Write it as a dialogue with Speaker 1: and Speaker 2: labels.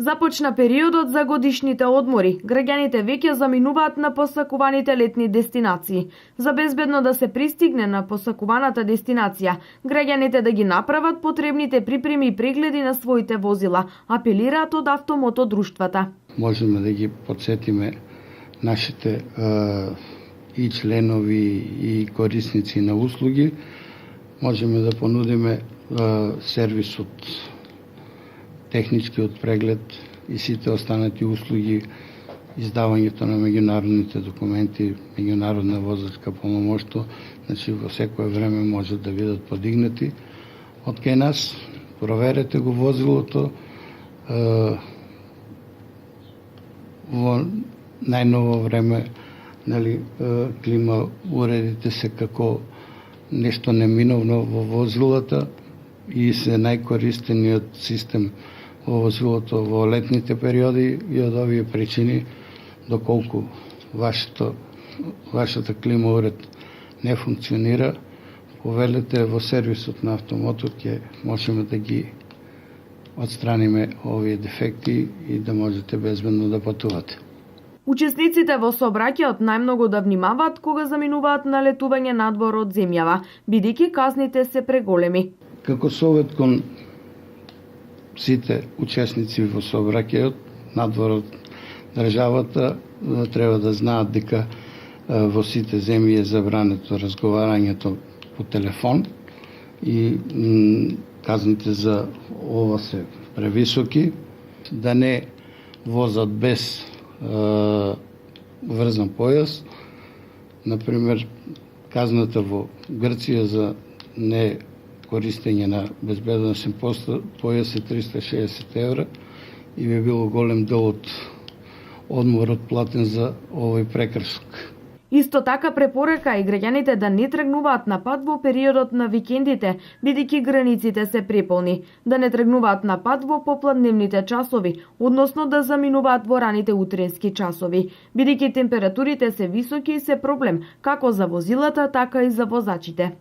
Speaker 1: Започна периодот за годишните одмори. Граѓаните веќе заминуваат на посакуваните летни дестинации. За безбедно да се пристигне на посакуваната дестинација, граѓаните да ги направат потребните припреми и прегледи на своите возила, апелираат од автомотодруштвата.
Speaker 2: Можеме да ги подсетиме нашите и членови и корисници на услуги. Можеме да понудиме сервис од техничкиот преглед и сите останати услуги, издавањето на меѓународните документи, меѓународна возачка полномоштво, значи во секое време може да бидат подигнати од кај нас. Проверете го возилото. Во најново време, клима уредите се како нешто неминовно во возилата и се најкористениот систем во возилото во летните периоди и од овие причини, доколку вашата клима уред не функционира, повелете во сервисот на Автомотор, ќе можеме да ги отстраниме овие дефекти и да можете безбедно да патувате.
Speaker 1: Учесниците во сообраќајот најмногу да внимаваат кога заминуваат на летување надвор од земјава, бидејќи казните се преголеми.
Speaker 2: Како совет кон сите учесници во сообраќајот надвор од државата, треба да знаат дека во сите земји е забрането разговарањето по телефон и казните за ова се превисоки, да не возат без врзан појас. Например, казната во Грција за не користење на безбедносен појас е 360 евра и би било голем дел од одморот платен за овој прекршок.
Speaker 1: Исто така препорека и граѓаните да не тргнуваат на пат во периодот на викендите, бидејќи границите се преполни, да не тргнуваат на пат во попладневните часови, односно да заминуваат во раните утренски часови, бидејќи температурите се високи и се проблем како за возилата, така и за возачите.